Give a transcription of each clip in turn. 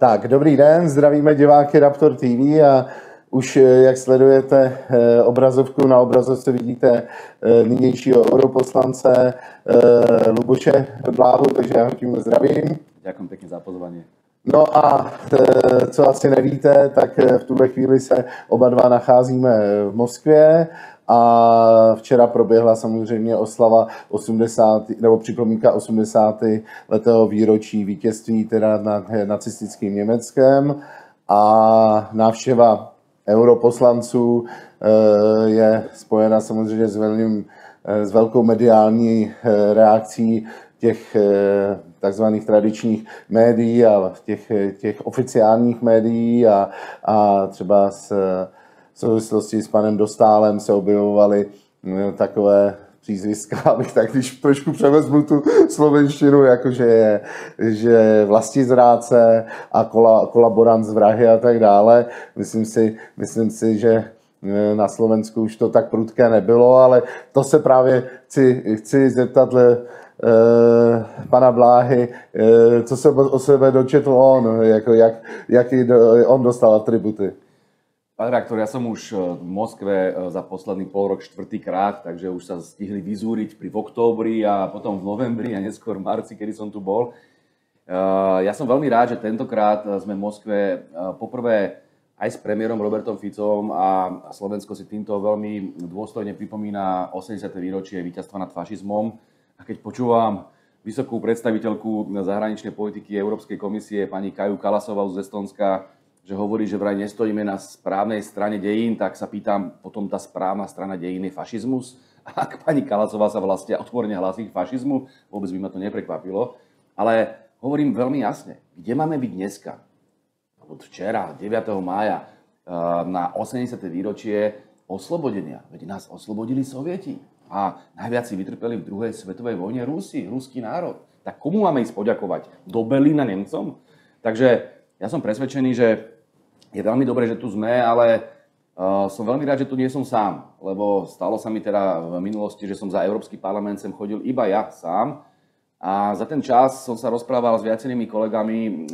Tak, dobrý den, zdravíme diváky Raptor TV a už jak sledujete obrazovku, na obrazovce vidíte nynějšího europoslance Luboše Bláhu, takže já ho tím zdravím. Ďakujem pekne za pozvanie. No a co asi nevíte, tak v tuhle chvíli se oba dva nacházíme v Moskvě a včera proběhla samozřejmě oslava 80, nebo připomínka 80. letého výročí vítězství teda nad nacistickým Německem a návštěva europoslanců je spojena samozřejmě s velkou mediální reakcí těch takzvaných tradičních médií a těch oficiálních médií a třeba v souvislosti s panem Dostálem se objevovaly takové přízviska, abych tak když trošku převezmu tu slovenštinu, jakože je vlastizrádce a kolaborant z vrahy a tak dále. Myslím si, že na Slovensku už to tak prudké nebylo, ale to se právě chci zeptat pana Bláhy, co se o sebe dočetl on, jaký on dostal atributy. Pán redaktor, ja som už v Moskve za posledný pol rok štvrtýkrát, takže už sa stihli vyzúriť v októbri a potom v novembri a neskôr v marci, kedy som tu bol. Ja som veľmi rád, že tentokrát sme v Moskve poprvé aj s premiérom Robertom Ficom a Slovensko si týmto veľmi dôstojne pripomína 80. výročie víťazstva nad fašizmom. A keď počúvam vysokú predstaviteľku zahraničnej politiky Európskej komisie pani Kaju Kalasovú z Estónska, že hovorí, že vraj nestojíme na správnej strane dejín, tak sa pýtam, potom tá správna strana dejín je fašizmus? A ak pani Kalasová sa vlastne otvorene hlási k fašizmu, vôbec by ma to neprekvapilo. Ale hovorím veľmi jasne, kde máme byť dneska? Od včera, 9. mája, na 80. výročie oslobodenia. Veď nás oslobodili Sovieti. A najviac si vytrpeli v druhej svetovej vojne ruský národ. Tak komu máme ísť poďakovať? Do Berlína Nemcom? Takže ja som presvedčený, že je veľmi dobré, že tu sme, ale som veľmi rád, že tu nie som sám. Lebo stalo sa mi teda v minulosti, že som za Európsky parlament sem chodil iba ja sám. A za ten čas som sa rozprával s viacerými kolegami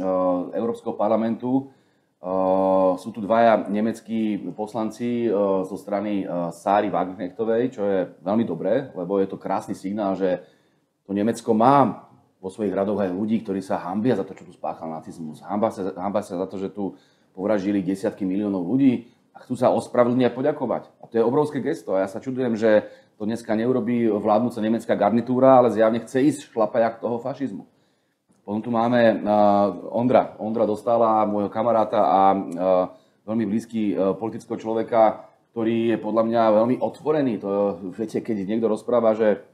Európskeho parlamentu. Sú tu dvaja nemeckí poslanci zo strany Sáry Wagenknechtovej, čo je veľmi dobré, lebo je to krásny signál, že to Nemecko má vo svojich radoch aj ľudí, ktorí sa hanbia za to, čo tu spáchal nacizmus. Hanbia sa za to, že tu povraždili desiatky miliónov ľudí a chcú sa ospravedlniť a poďakovať. A to je obrovské gesto. A ja sa čudujem, že to dneska neurobí vládnúca nemecká garnitúra, ale zjavne chce ísť šlapajak toho fašizmu. Potom tu máme Ondra Dostála, môjho kamaráta a veľmi blízky politického človeka, ktorý je podľa mňa veľmi otvorený. To viete, keď niekto rozpráva, že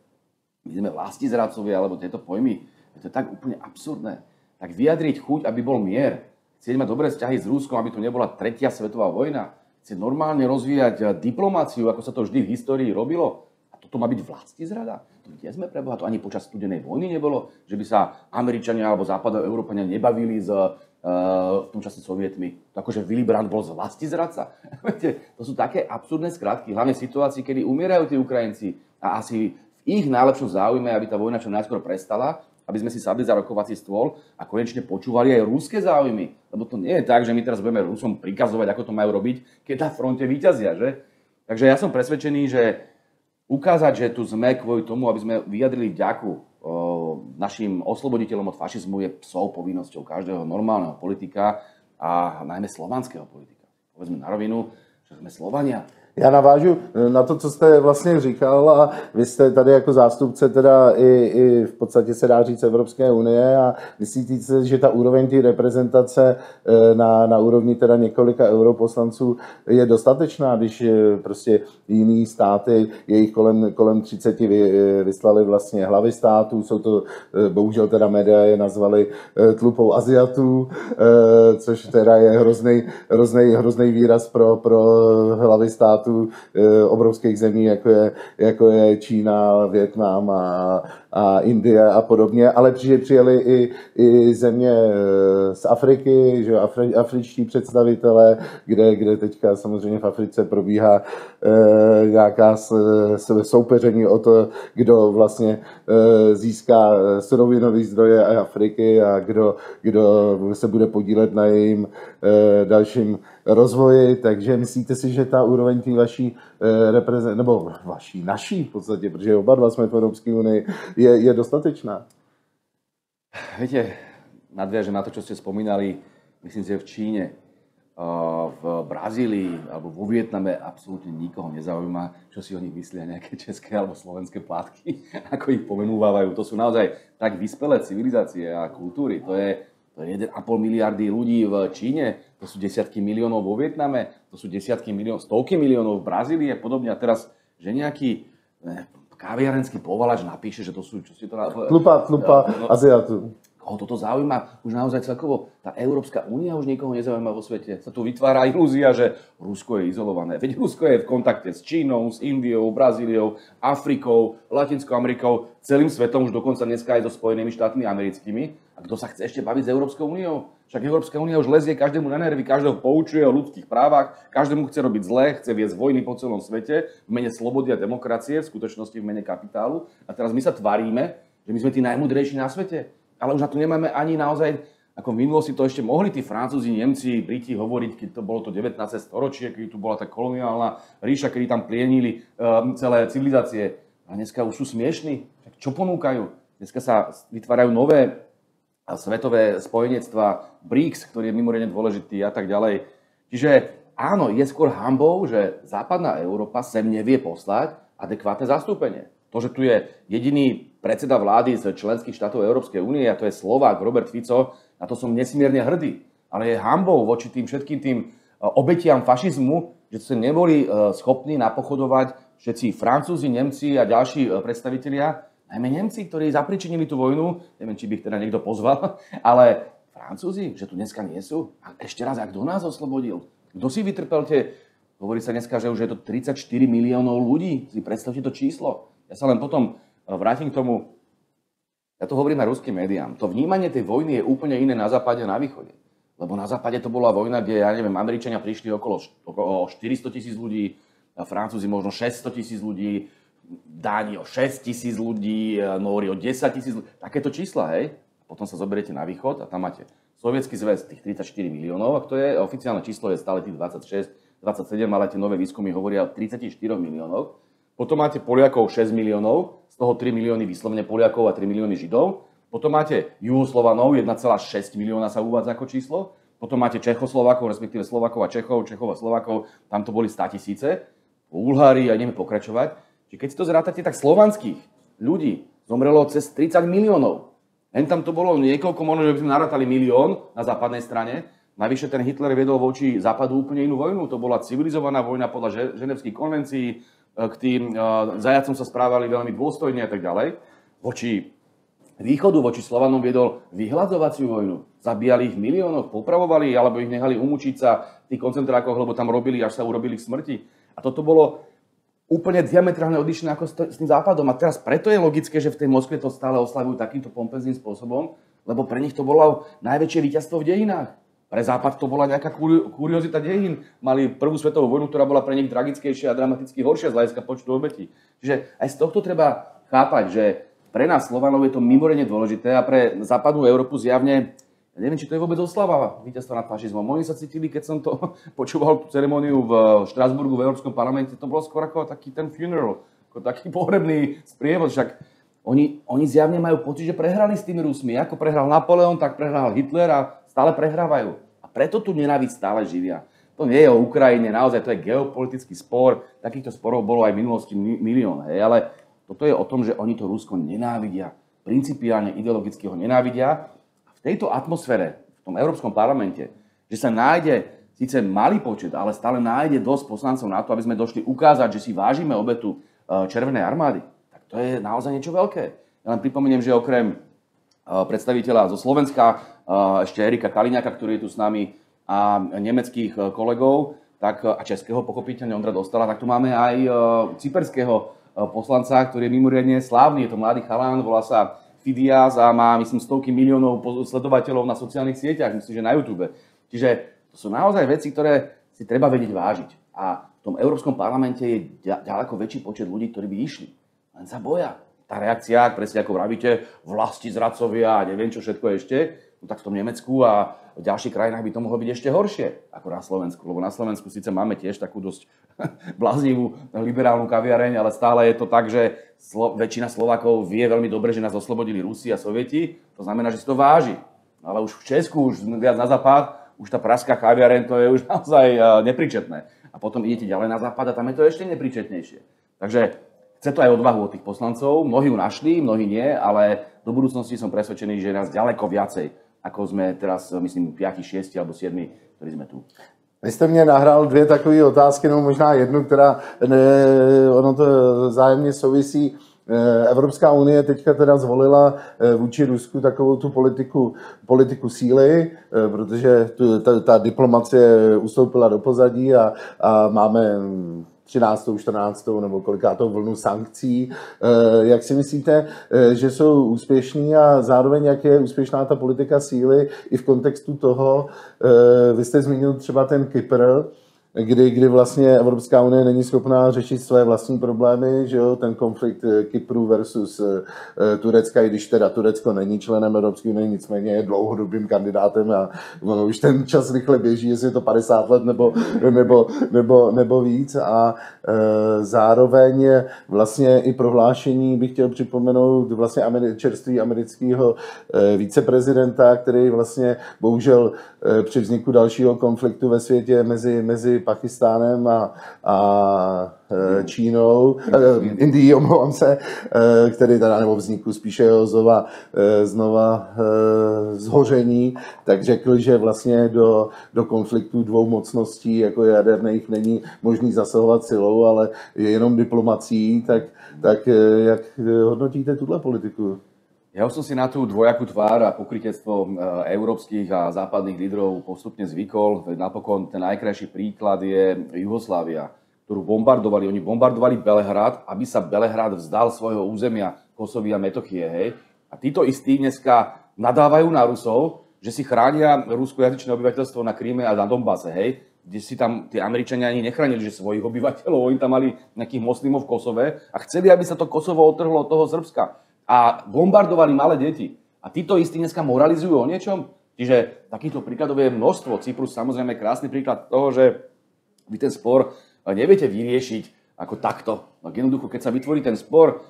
my sme vlastizradcovia, alebo tieto pojmy, to je tak úplne absurdné. Tak vyjadriť chuť, aby bol mier, chcieť mať dobré vzťahy s Ruskom, aby tu nebola tretia svetová vojna, chcieť normálne rozvíjať diplomáciu, ako sa to vždy v histórii robilo, a toto má byť vlastizrada? Kde sme preboha? To ani počas studenej vojny nebolo, že by sa Američania alebo Západoeurópania nebavili v tom čase Sovietmi. Akože Willy Brandt bol vlastizradca. To sú také absurdné skratky, hlavne v situácii, kedy umierajú tí Ukrajinci a asi v ich najlepšom záujme, aby tá vojna čo najskôr prestala, aby sme si sadli za rokovací stôl a konečne počúvali aj ruské záujmy. Lebo to nie je tak, že my teraz budeme Rusom prikazovať, ako to majú robiť, keď na fronte víťazia, že? Takže ja som presvedčený, že ukázať, že tu sme kvôli tomu, aby sme vyjadrili vďaku našim osloboditeľom od fašizmu, je psou povinnosťou každého normálneho politika a najmä slovanského politika. Povedzme na rovinu, že sme Slovania. Já navážu na to, co jste vlastně říkal a vy jste tady jako zástupce teda i v podstatě se dá říct Evropské unie a myslíte si, že ta úroveň té reprezentace na úrovni teda několika europoslanců je dostatečná, když prostě jiný státy, jejich kolem 30 vyslali vlastně hlavy států, jsou to, bohužel teda média je nazvali tlupou Aziatů, což teda je hrozný výraz pro hlavy států obrovských zemí, jako je Čína, Vietnam a Indie a podobně, ale přijeli i země z Afriky, že afričtí představitelé, kde teďka samozřejmě v Africe probíhá nějaká soupeření o to, kdo vlastně získá surovinové zdroje Afriky a kdo se bude podílet na jejím dalším rozvoji, takže myslíte si, že ta úroveň té vaší nebo naší v podstatě, protože oba dva jsme v Európskej únii, je dostatečná? Viete, nadviažem na to, čo ste spomínali, myslím si, že v Číne, v Brazílii alebo vo Vietname absolútne nikoho nezaujíma, čo si o nich myslia nejaké české alebo slovenské plátky, ako ich pomenúvajú. To sú naozaj tak vyspelé civilizácie a kultúry. To je 1,5 miliardy ľudí v Číne, to sú desiatky miliónov vo Vietname, to sú desiatky miliónov, stovky miliónov v Brazílii a podobne. A teraz, že nejaký kaviarenský povalač napíše, že to sú, čo si to... Tlupa Aziatu. Koho toto zaujíma? Už naozaj celkovo tá Európska únia už nikoho nezaujíma vo svete. Sa tu vytvára ilúzia, že Rusko je izolované. Veď Rusko je v kontakte s Čínou, s Indiou, Brazíliou, Afrikou, Latinskou Amerikou, celým svetom, už dokonca dneska aj so Spojenými štátmi americkými. A kto sa chce ešte baviť s Európskou úniou? Však Európska únia už lezie každému na nervy, každého poučuje o ľudských právach, každému chce robiť zle, chce viesť vojny po celom svete v mene slobody a demokracie, v skutočnosti v mene kapitálu. A teraz my sa tvárime, že my sme tí najmudrejší na svete. Ale už na to nemáme ani naozaj, ako v minulosti to ešte mohli tí Francúzi, Nemci, Briti hovoriť, keď to bolo to 19. storočie, keď tu bola tá koloniálna ríša, kedy tam plienili celé civilizácie. A dneska už sú smiešní. Čo ponúkajú? Dneska sa vytvárajú nové svetové spojenectva, BRICS, ktorý je mimoriadne dôležitý a tak ďalej. Čiže áno, je skôr hanbou, že západná Európa sem nevie poslať adekvátne zastúpenie. To, že tu je jediný predseda vlády z členských štátov Európskej únie, a to je Slovák Robert Fico, na to som nesmierne hrdý. Ale je hanbou voči tým všetkým tým obetiam fašizmu, že sa neboli schopní napochodovať všetci Francúzi, Nemci a ďalší predstavitelia, najmä Nemci, ktorí zapričinili tú vojnu, neviem, či by ich teda niekto pozval, ale Francúzi, že tu dneska nie sú. A ešte raz, a kto nás oslobodil? Kto si vytrpel hovorí sa dneska, že už je to 34 miliónov ľudí. Si predstavte to číslo. Ja sa len potom vrátim k tomu, ja to hovorím aj ruským médiám. To vnímanie tej vojny je úplne iné na západe a na východe. Lebo na západe to bola vojna, kde, ja neviem, Američania prišli okolo 400 000 ľudí, Francúzi možno 600 000 ľudí, Dáni o 6 000 ľudí, Nóri o 10 000 ľudí. Takéto čísla, hej? Potom sa zoberiete na východ a tam máte Sovietsky zväz, tých 34 miliónov, a to je oficiálne číslo, je stále tých 26, 27, ale tie nové výskumy hovoria o 34 miliónov. Potom máte Poliakov 6 miliónov, z toho 3 milióny vyslovene Poliakov a 3 milióny Židov. Potom máte Juhoslovanov, 1,6 milióna sa uvádza ako číslo. Potom máte Čechoslovákov, respektíve Slovákov a Čechov, Čechov a Slovákov, tam to boli 100 000. Bulhári, a ideme pokračovať. Čiže keď si to zrátate, tak slovanských ľudí zomrelo cez 30 miliónov. Len tam to bolo niekoľko, možno, že by sme narátali milión na západnej strane. Navyše ten Hitler viedol voči západu úplne inú vojnu. To bola civilizovaná vojna podľa ženevských konvencií. K tým zajacom sa správali veľmi dôstojne a tak ďalej. Voči východu, voči Slovanom viedol vyhladzovaciu vojnu. Zabíjali ich v miliónoch, popravovali, alebo ich nechali umúčiť sa v tých koncentrákoch, lebo tam robili, až sa urobili k smrti. A toto bolo úplne diametrálne odlišné ako s tým západom. A teraz preto je logické, že v tej Moskve to stále oslavujú takýmto pompezným spôsobom, lebo pre nich to bolo najväčšie víťazstvo v dejinách. Pre západ to bola nejaká kuriozita dejín. Mali prvú svetovú vojnu, ktorá bola pre nich tragickejšia a dramaticky horšia z hľadiska počtu obetí. Čiže aj z tohto treba chápať, že pre nás Slovanov je to mimoriadne dôležité a pre západnú Európu zjavne, ja neviem, či to je vôbec oslava víťazstva nad fašizmom. Oni sa cítili, keď som to počúval tú ceremóniu v Štrasburgu v Európskom parlamente, to bolo skôr ako taký ten funeral, ako taký pohrebný sprievod. Však oni zjavne majú pocit, že prehrali s tými Rusmi. Ako prehral Napoleon, tak prehral Hitler a stále prehrávajú. A preto tu nenávisť stále živia. To nie je o Ukrajine, naozaj to je geopolitický spor. Takýchto sporov bolo aj v minulosti milión. Ale toto je o tom, že oni to Rusko nenávidia. Principiálne, ideologicky ho nenávidia. V tejto atmosfére, v tom Európskom parlamente, že sa nájde síce malý počet, ale stále nájde dosť poslancov na to, aby sme došli ukázať, že si vážime obetu Červenej armády, tak to je naozaj niečo veľké. Ja len pripomeniem, že okrem predstaviteľa zo Slovenska, ešte Erika Kaliňáka, ktorý je tu s nami, a nemeckých kolegov, tak, a českého pochopiteľne Ondra Dostala, tak tu máme aj cyperského poslanca, ktorý je mimoriadne slávny. Je to mladý chalán, volá sa Fidias a má, myslím, stovky miliónov sledovateľov na sociálnych sieťach, myslím, že na YouTube. Čiže to sú naozaj veci, ktoré si treba vedieť vážiť. A v tom Európskom parlamente je ďaleko väčší počet ľudí, ktorí by išli. Len sa boja. Tá reakcia, presne ako vravíte, vlasti zradcovia a neviem čo všetko ešte, no tak v tom Nemecku a v ďalších krajinách by to mohlo byť ešte horšie ako na Slovensku. Lebo na Slovensku síce máme tiež takú dosť bláznivú liberálnu kaviareň, ale stále je to tak, že väčšina Slovákov vie veľmi dobre, že nás oslobodili Rusi a Sovieti. To znamená, že si to váži. Ale už v Česku, už viac na západ, už tá pražská kaviareň, to je už naozaj nepríčetné. A potom idete ďalej na západ a tam je to ešte nepríčetnejšie. Takže chce to aj odvahu od tých poslancov. Mnohí ju našli, mnohí nie, ale do budúcnosti som presvedčený, že je nás ďaleko viacej, ako sme teraz, myslím, 5, 6 alebo 7, ktorí sme tu. Vy jste mě nahrál dvě takové otázky, nebo možná jednu, která ono to vzájemně souvisí. Evropská unie teďka teda zvolila vůči Rusku takovou tu politiku síly, protože ta diplomacie ustoupila do pozadí a máme 13., 14. nebo kolikátou vlnu sankcí. Jak si myslíte, že jsou úspěšní a zároveň jak je úspěšná ta politika síly i v kontextu toho, vy jste zmínil třeba ten Kypr, kdy vlastně Evropská unie není schopná řešit své vlastní problémy, že jo, ten konflikt Kypru versus Turecka, i když teda Turecko není členem Evropské unie, nicméně je dlouhodobým kandidátem a ono už ten čas rychle běží, jestli je to 50 let nebo víc a zároveň vlastně i prohlášení bych chtěl připomenout vlastně čerstvý amerického viceprezidenta, který vlastně bohužel při vzniku dalšího konfliktu ve světě mezi Pakistánem a Čínou, Indií, omlouvám se, který teda nebo vzniku spíše jeho znova zhoření, tak řekl, že vlastně do konfliktu dvou mocností, jako jaderných, není možný zasahovat silou, ale je jenom diplomací, tak jak hodnotíte tuhle politiku? Ja už som si na tú dvojakú tvár a pokrytectvo európskych a západných lídrov postupne zvykol. Napokon ten najkrajší príklad je Juhoslávia, ktorú bombardovali. Oni bombardovali Belehrad, aby sa Belehrad vzdal svojho územia Kosovy a Metochie. Hej? A títo istí dneska nadávajú na Rusov, že si chránia ruskojazyčné obyvateľstvo na Kríme a na Donbase. Hej? Kde si tam tí Američania ani nechránili, že svojich obyvateľov, oni tam mali nejakých moslimov v Kosove a chceli, aby sa to Kosovo odtrhlo od toho Srbska. A bombardovali malé deti. A títo istí dneska moralizujú o niečom. Čiže takýchto príkladov je množstvo. Cyprus samozrejme krásny príklad toho, že vy ten spor neviete vyriešiť ako takto. Tak jednoducho, keď sa vytvorí ten spor,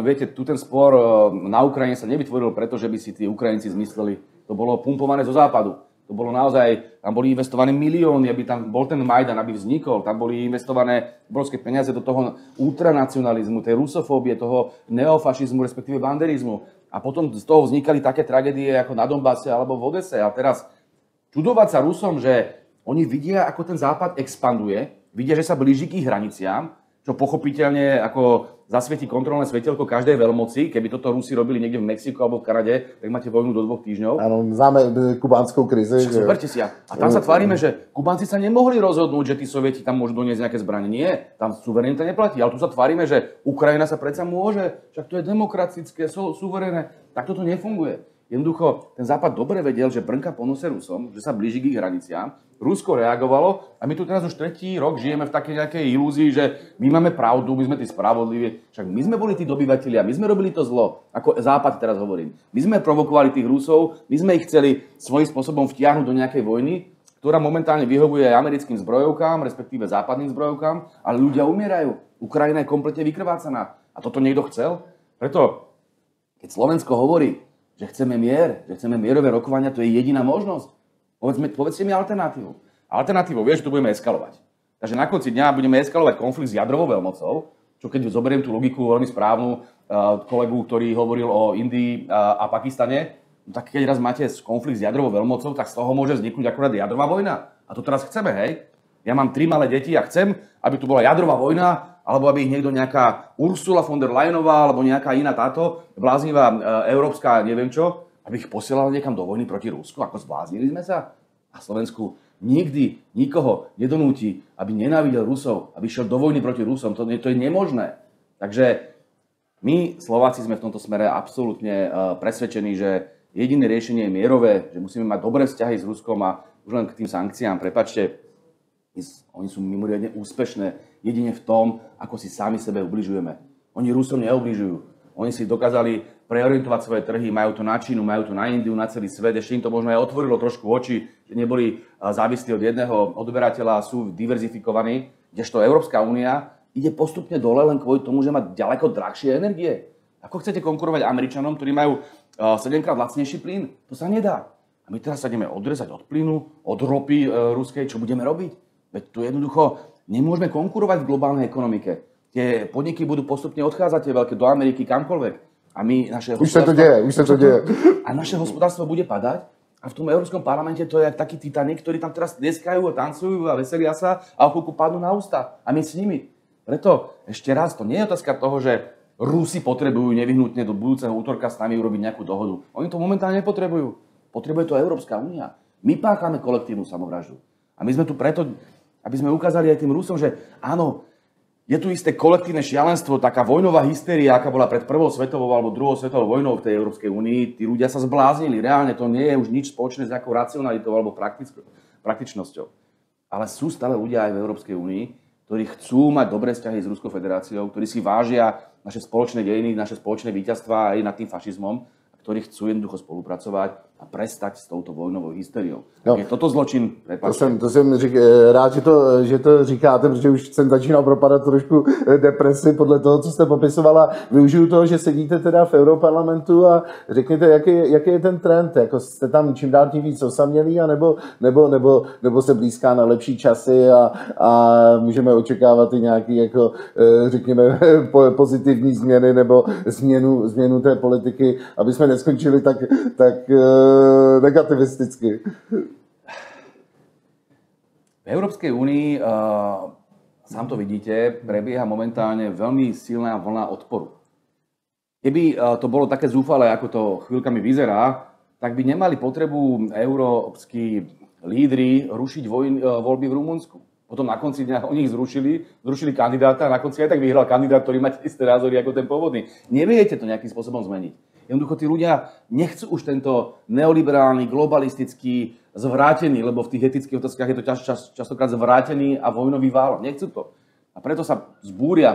viete, tu ten spor na Ukrajine sa nevytvoril preto, že by si tí Ukrajinci zmysleli. To bolo pumpované zo západu. To bolo naozaj, tam boli investované milióny, aby tam bol ten Majdan, aby vznikol. Tam boli investované obrovské peniaze do toho ultranacionalizmu, tej rusofóbie, toho neofašizmu, respektíve banderizmu. A potom z toho vznikali také tragédie ako na Donbase alebo v Odese. A teraz čudovať sa Rusom, že oni vidia, ako ten západ expanduje, vidia, že sa blíži k ich hraniciám, čo pochopiteľne ako zasvietí kontrolné svetielko každej veľmoci. Keby toto Rusi robili niekde v Mexiku alebo v Kanade, tak máte vojnu do 2 týždňov. Áno, známe kubánskou krizi. Zoberte si. A tam sa tvárime, že Kubánci sa nemohli rozhodnúť, že tí Sovieti tam môžu doniesť nejaké zbranie. Nie, tam suverenita neplatí. Ale tu sa tvárime, že Ukrajina sa predsa môže, však to je demokratické, suverénne. Tak toto nefunguje. Jednoducho, ten Západ dobre vedel, že brnka po nose Rusom, že sa blíži k ich hraniciám. Rusko reagovalo a my tu teraz už 3. rok žijeme v takej nejakej ilúzii, že my máme pravdu, my sme tí spravodliví. Však my sme boli tí dobyvatelia, my sme robili to zlo, ako Západ teraz hovorím. My sme provokovali tých Rusov, my sme ich chceli svojím spôsobom vtiahnuť do nejakej vojny, ktorá momentálne vyhovuje aj americkým zbrojovkám, respektíve západným zbrojovkám, ale ľudia umierajú. Ukrajina je kompletne vykrvácaná. A toto niekto chcel? Preto, keď Slovensko hovorí, že chceme mier, že chceme mierové rokovania, to je jediná možnosť. Povedzte mi alternatívu. Alternatívou je, že tu budeme eskalovať. Takže na konci dňa budeme eskalovať konflikt s jadrovou veľmocou, čo keď zoberiem tú logiku veľmi správnu kolegu, ktorý hovoril o Indii a Pakistane, tak keď raz máte konflikt s jadrovou veľmocou, tak z toho môže vzniknúť akurát jadrová vojna. A to teraz chceme, hej? Ja mám 3 malé deti a chcem, aby tu bola jadrová vojna, alebo aby ich niekto nejaká Ursula von der Leyenová, alebo nejaká iná táto bláznivá európska neviem čo, aby ich posielala niekam do vojny proti Rusku. Ako zbláznili sme sa? A Slovensku nikdy nikoho nedonúti, aby nenávidel Rusov, aby šiel do vojny proti Rusom. To je nemožné. Takže my, Slováci, sme v tomto smere absolútne presvedčení, že jediné riešenie je mierové, že musíme mať dobré vzťahy s Ruskom a už len k tým sankciám, prepáčte, oni sú mimoriadne úspešné jedine v tom, ako si sami sebe ubližujeme. Oni Rusom neubližujú. Oni si dokázali preorientovať svoje trhy, majú to na Čínu, majú to na Indiu, na celý svet. Ešte im to možno aj otvorilo trošku oči, že neboli závislí od jedného odberateľa a sú diverzifikovaní, kdežto Európska únia ide postupne dole len kvôli tomu, že má ďaleko drahšie energie. Ako chcete konkurovať Američanom, ktorí majú 7-krát lacnejší plyn? To sa nedá. A my teraz sa ideme odrezať od plynu, od ropy ruskej. Čo budeme robiť? Veď tu jednoducho nemôžeme konkurovať v globálnej ekonomike. Tie podniky budú postupne odchádzať, tie veľké, do Ameriky, kamkoľvek. A my, naše už sa to deje. A naše hospodárstvo bude padať. A v tom Európskom parlamente to je taký Titanic, ktorí tam teraz tleskajú a tancujú a veselia sa a o chvíľku padnú na ústa. A my s nimi. Preto ešte raz, to nie je otázka toho, že Rusi potrebujú nevyhnutne do budúceho útorka s nami urobiť nejakú dohodu. Oni to momentálne nepotrebujú. Potrebuje to Európska únia. My páchame kolektívnu samovraždu. A my sme tu preto, aby sme ukázali aj tým Rusom, že áno, je tu isté kolektívne šialenstvo, taká vojnová hysteria, aká bola pred prvou svetovou alebo druhou svetovou vojnou v tej Európskej únii. Tí ľudia sa zbláznili. Reálne to nie je už nič spoločné s nejakou racionalitou alebo praktičnosťou. Ale sú stále ľudia aj v Európskej únii, ktorí chcú mať dobré vzťahy s Ruskou federáciou, ktorí si vážia naše spoločné dejiny, naše spoločné víťazstvá aj nad tým fašizmom, a ktorí chcú jednoducho spolupracovať a prestať s touto vojnovou hysteriou. No, je toto zločin? To jsem rád, že to říkáte, protože už jsem začínal propadat trošku depresi podle toho, co jste popisovala. Využiju toho, že sedíte teda v Europarlamentu a řekněte, jaký je ten trend? Jako jste tam čím dál tím víc osamělí, nebo se blízká na lepší časy a můžeme očekávat i nějaký, jako, řekněme, pozitivní změny nebo změnu té politiky, aby jsme neskončili tak negativisticky. V Európskej únii, sám to vidíte, prebieha momentálne veľmi silná vlna odporu. Keby to bolo také zúfale, ako to chvíľkami vyzerá, tak by nemali potrebu európski lídri rušiť voľby v Rumunsku. Potom na konci dňa oni ich zrušili kandidáta a na konci aj tak vyhral kandidát, ktorý má isté názory ako ten pôvodný. Neviete to nejakým spôsobom zmeniť. Jednoducho tí ľudia nechcú už tento neoliberálny, globalistický, zvrátený, lebo v tých etických otázkach je to častokrát zvrátený a vojnový vál. Nechcú to. A preto sa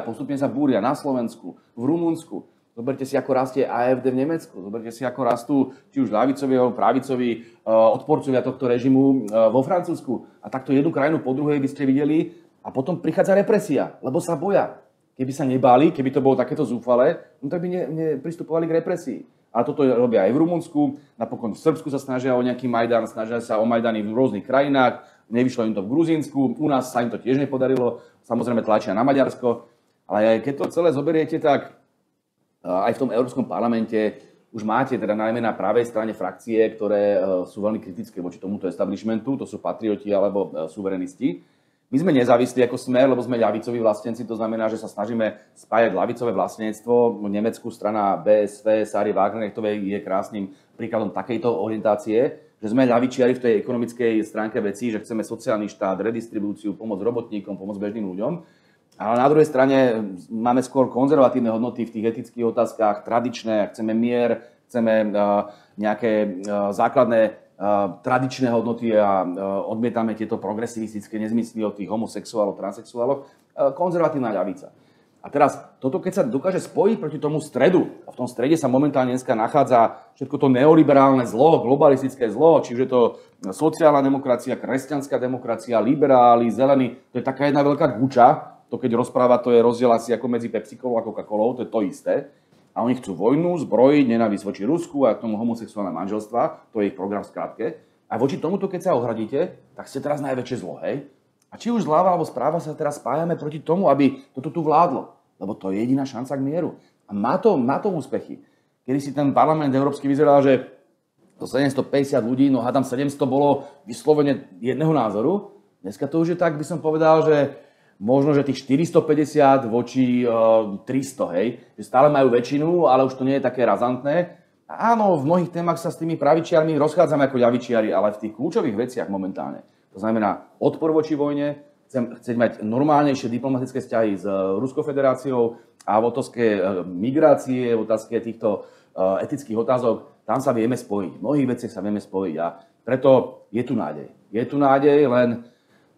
postupne sa búria na Slovensku, v Rumunsku. Zoberte si, ako rastie AfD v Nemecku. Zoberte si, ako rastú či už ľavicoví alebo pravicoví odporcovia tohto režimu vo Francúzsku. A takto jednu krajinu po druhej by ste videli a potom prichádza represia, lebo sa boja. Keby sa nebáli, keby to bolo takéto zúfale, no tak by nepristupovali k represii. A toto robia aj v Rumunsku, napokon v Srbsku sa snažia o nejaký Majdan, snažia sa o Majdany v rôznych krajinách, nevyšlo im to v Gruzínsku, u nás sa im to tiež nepodarilo, samozrejme tlačia na Maďarsko, ale aj keď to celé zoberiete, tak aj v tom Európskom parlamente už máte teda najmä na pravej strane frakcie, ktoré sú veľmi kritické voči tomuto establishmentu, to sú patrioti alebo suverenisti. My sme nezávislí ako Smer, lebo sme ľavicoví vlastenci, to znamená, že sa snažíme spájať ľavicové vlastníctvo. Nemeckú strana BSV, Sary Wagenknechtovej je krásnym príkladom takejto orientácie, že sme ľavičiari v tej ekonomickej stránke vecí, že chceme sociálny štát, redistribúciu, pomoc robotníkom, pomoc bežným ľuďom. Ale na druhej strane máme skôr konzervatívne hodnoty v tých etických otázkach, tradičné, chceme mier, chceme nejaké základné tradičné hodnoty a odmietame tieto progresivistické nezmysly od tých homosexuálov, transexuálov, konzervatívna ľavica. A teraz toto, keď sa dokáže spojiť proti tomu stredu, a v tom strede sa momentálne dneska nachádza všetko to neoliberálne zlo, globalistické zlo, čiže to sociálna demokracia, kresťanská demokracia, liberáli, zelení, to je taká jedna veľká guča, to keď rozpráva, to je rozdiel asi ako medzi Pepsikolou a Coca-Colou, to je to isté. A oni chcú vojnu, zbrojiť, nenávisť voči Rusku a k tomu homosexuálne manželstva, to je ich program v skratke. A voči tomuto, keď sa ohradíte, tak ste teraz najväčšie zlo, hej? A či už zľava alebo správa sa teraz spájame proti tomu, aby toto tu vládlo. Lebo to je jediná šanca k mieru. A má to úspechy. Kedy si ten parlament európsky vyzeral, že to 750 ľudí, no hádam 700 bolo vyslovene jedného názoru. Dneska to už je tak, by som povedal, že možno, že tých 450 voči 300, hej. Že stále majú väčšinu, ale už to nie je také razantné. A áno, v mnohých témach sa s tými pravičiarmi rozchádzame ako ľavičiari, ale v tých kľúčových veciach momentálne. To znamená odpor voči vojne, chcieť mať normálnejšie diplomatické vzťahy s Ruskou federáciou a v otázke migrácie, v otázke týchto etických otázok, tam sa vieme spojiť. V mnohých veciach sa vieme spojiť a preto je tu nádej. Je tu nádej, len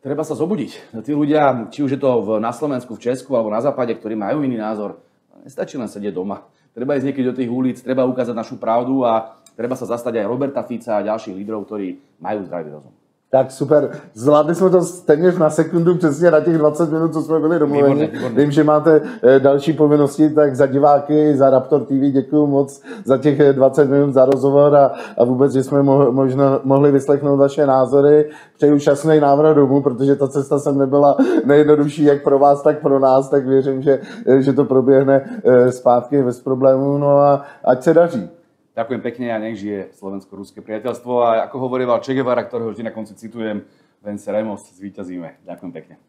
treba sa zobudiť. Tí ľudia, či už je to na Slovensku, v Česku alebo na západe, ktorí majú iný názor, nestačí len sedieť doma. Treba ísť niekedy do tých ulic, treba ukázať našu pravdu a treba sa zastať aj Roberta Fica a ďalších lídrov, ktorí majú zdravý rozum. Tak super. Zvládli jsme to téměř na sekundu, přesně na těch 20 minut, co jsme byli domluveni. Vím, že máte další povinnosti, tak za diváky, za Raptor TV děkuji moc za těch 20 minut za rozhovor a vůbec, že jsme mohli vyslechnout vaše názory. Přeju šťastný návrat domů, protože ta cesta sem nebyla nejjednodušší jak pro vás, tak pro nás, tak věřím, že to proběhne zpátky bez problémů. No a ať se daří. Ďakujem pekne a nech žije slovensko-ruské priateľstvo a ako hovorieval Che Guevara, ktorého vždy na konci citujem, venceremos, zvíťazíme. Ďakujem pekne.